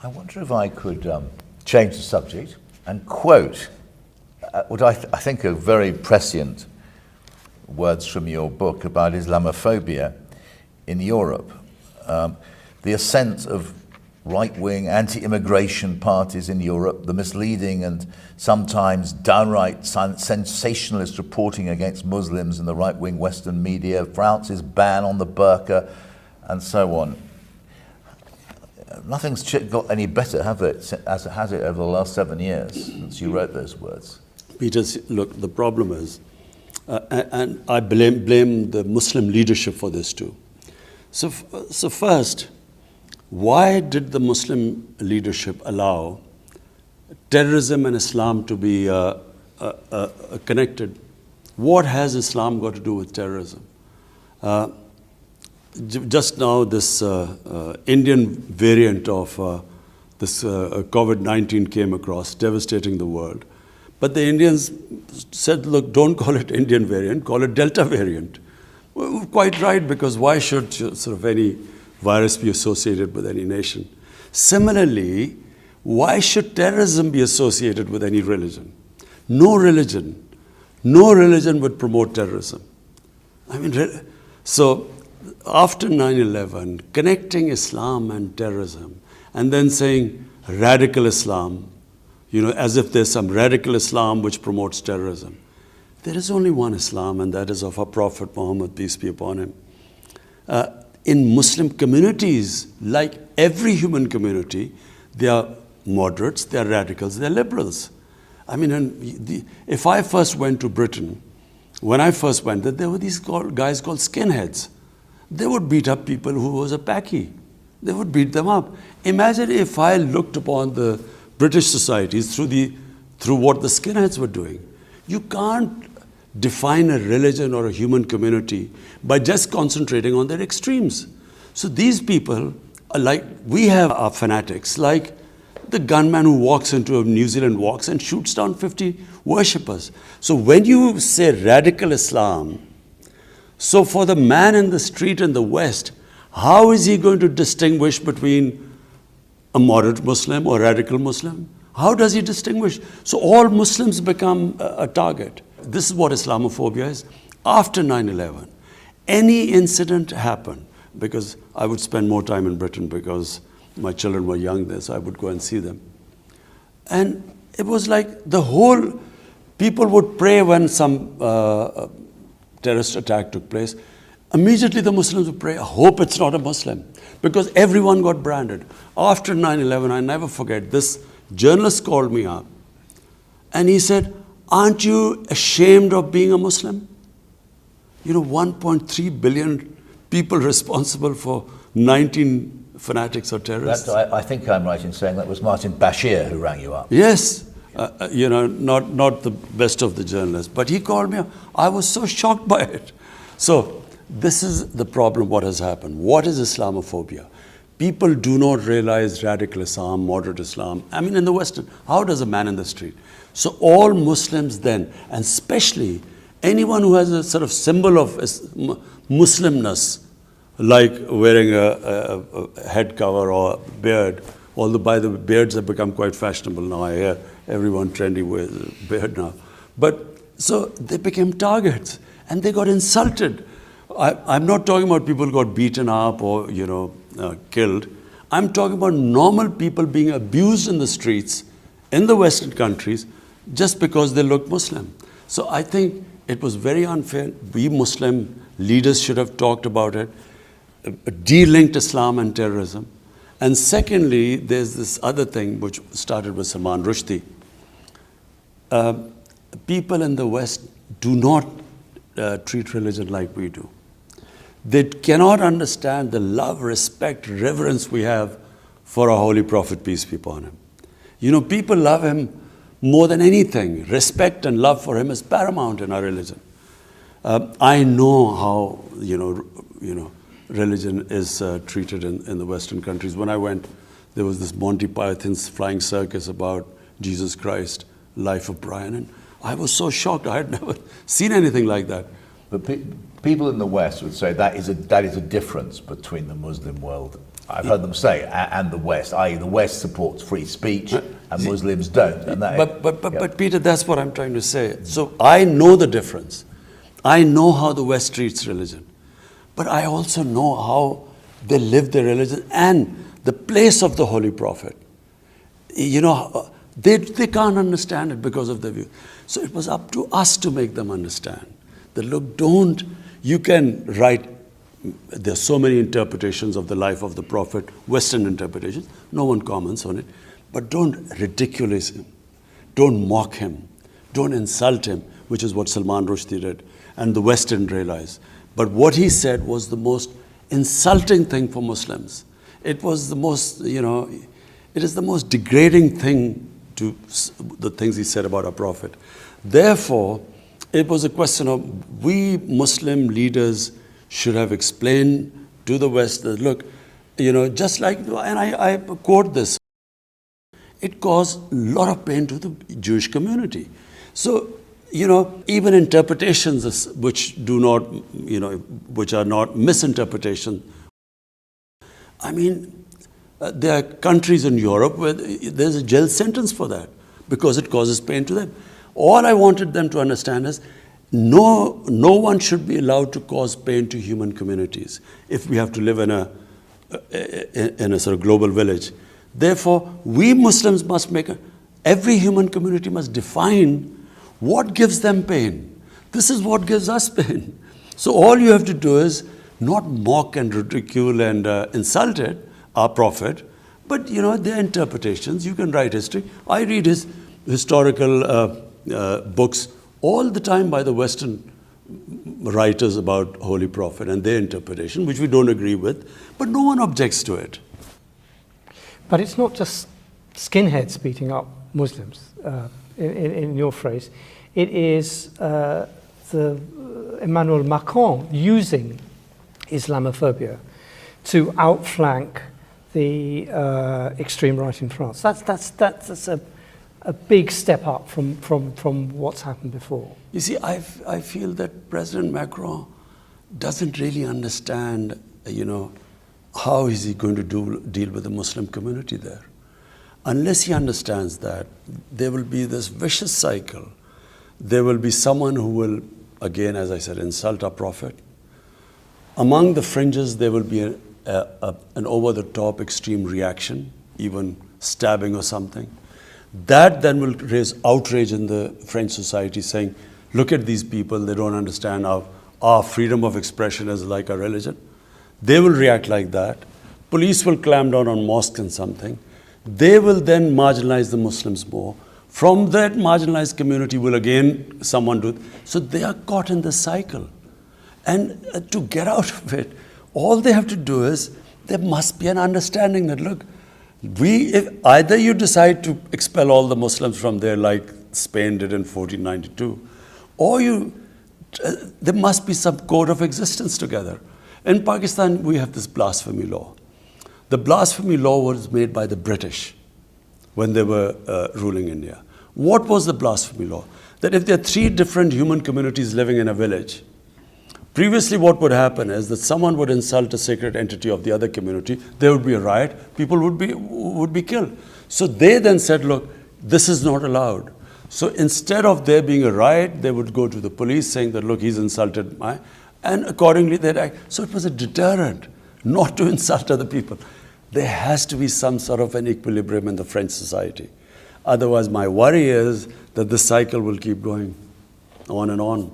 I wonder if I could change the subject and quote what I think are very prescient words from your book about Islamophobia in Europe. The ascent of right-wing anti-immigration parties in Europe, the misleading and sometimes downright sensationalist reporting against Muslims in the right-wing Western media, France's ban on the burqa, and so on. Nothing's got any better, have it, as it has it over the last 7 years since you wrote those words? Peter, look, the problem is, and I blame the Muslim leadership for this too. So first, why did the Muslim leadership allow terrorism and Islam to be connected? What has Islam got to do with terrorism? Just now, this Indian variant of this COVID-19 came across, devastating the world. But the Indians said, look, don't call it Indian variant, call it Delta variant. Well, quite right, because why should sort of any virus be associated with any nation? Similarly, why should terrorism be associated with any religion? No religion would promote terrorism. I mean, so after 9/11, connecting Islam and terrorism, and then saying radical Islam, as if there's some radical Islam which promotes terrorism. There is only one Islam, and that is of our Prophet Muhammad, peace be upon him. In Muslim communities, like every human community, they are moderates, they are radicals, they are liberals. I mean, if I first went to Britain, when I first went there were these guys called skinheads. They would beat up people who was a Paki. They would beat them up. Imagine if I looked upon the British societies through what the skinheads were doing. You can't define a religion or a human community by just concentrating on their extremes. So these people are like, we have our fanatics, like the gunman who walks into New Zealand walks and shoots down 50 worshippers. So when you say radical Islam, so for the man in the street in the West, how is he going to distinguish between a moderate Muslim or radical Muslim? How does he distinguish? So all Muslims become a target. This is what Islamophobia is. After 9/11, any incident happened, because I would spend more time in Britain because my children were young there, so I would go and see them. And it was like people would pray when some terrorist attack took place. Immediately the Muslims would pray, I hope it's not a Muslim, because everyone got branded. After 9/11, I never forget, this journalist called me up and he said, aren't you ashamed of being a Muslim? 1.3 billion people responsible for 19 fanatics or terrorists. I think I'm right in saying that was Martin Bashir who rang you up. Yes, not the best of the journalists, but he called me up. I was so shocked by it. So this is the problem, what has happened. What is Islamophobia? People do not realize radical Islam, moderate Islam. I mean, in the Western, how does a man in the street? So all Muslims then, and especially anyone who has a sort of symbol of Muslimness, like wearing a head cover or a beard, although by the way, beards have become quite fashionable now. I hear everyone trendy wears a beard now. But so they became targets and they got insulted. I'm not talking about people who got beaten up or, killed. I'm talking about normal people being abused in the streets in the Western countries just because they look Muslim. So I think it was very unfair. We Muslim leaders should have talked about it, de-linked Islam and terrorism. And secondly, there's this other thing which started with Salman Rushdie. People in the West do not treat religion like we do. They cannot understand the love, respect, reverence we have for our Holy Prophet, peace be upon him. People love him more than anything. Respect and love for him is paramount in our religion. I know how, religion is treated in the Western countries. When I went, there was this Monty Python's flying circus about Jesus Christ, Life of Brian, and I was so shocked. I had never seen anything like that. But people in the West would say that is a difference between the Muslim world I've heard them say, and the West, i.e. the West supports free speech and Muslims don't. And that, but Peter, that's what I'm trying to say. So I know the difference. I know how the West treats religion. But I also know how they live their religion and the place of the Holy Prophet. You know, they can't understand it because of their view. So it was up to us to make them understand that, look, you can write, there's so many interpretations of the life of the Prophet, Western interpretations, no one comments on it, but don't ridiculous him, don't mock him, don't insult him, which is what Salman Rushdie did, and the West didn't realize. But what he said was the most insulting thing for Muslims. It was the most, it is the most degrading thing to the things he said about our Prophet. Therefore, it was a question of we Muslim leaders should have explained to the West that, look, just like, and I quote this, it caused a lot of pain to the Jewish community. So, even interpretations which do not, which are not misinterpretation. I mean, there are countries in Europe where there's a jail sentence for that because it causes pain to them. All I wanted them to understand is no one should be allowed to cause pain to human communities if we have to live in a sort of global village. Therefore, we Muslims must every human community must define what gives them pain. This is what gives us pain. So all you have to do is not mock and ridicule and insult it, our Prophet, but their interpretations. You can write history. I read his historical books all the time by the Western writers about Holy Prophet and their interpretation, which we don't agree with, but no one objects to it. But it's not just skinheads beating up Muslims, in your phrase. It is Emmanuel Macron using Islamophobia to outflank the extreme right in France. That's a big step up from what's happened before. You see, I feel that President Macron doesn't really understand, how is he going to deal with the Muslim community there. Unless he understands that, there will be this vicious cycle. There will be someone who will, again, as I said, insult our Prophet. Among the fringes, there will be an over-the-top extreme reaction, even stabbing or something. That then will raise outrage in the French society, saying, look at these people, they don't understand our freedom of expression is like a religion. They will react like that. Police will clamp down on mosques and something. They will then marginalize the Muslims more. From that marginalized community will again someone do it. So they are caught in this cycle. And to get out of it, all they have to do is, there must be an understanding that, look, if either you decide to expel all the Muslims from there like Spain did in 1492, or there must be some code of existence together. In Pakistan, we have this blasphemy law. The blasphemy law was made by the British when they were ruling India. What was the blasphemy law? That if there are 3 different human communities living in a village, previously what would happen is that someone would insult a sacred entity of the other community, there would be a riot, people would be killed. So they then said, look, this is not allowed. So instead of there being a riot, they would go to the police saying that, look, he's insulted and accordingly they'd act. So it was a deterrent not to insult other people. There has to be some sort of an equilibrium in the French society. Otherwise, my worry is that the cycle will keep going on and on.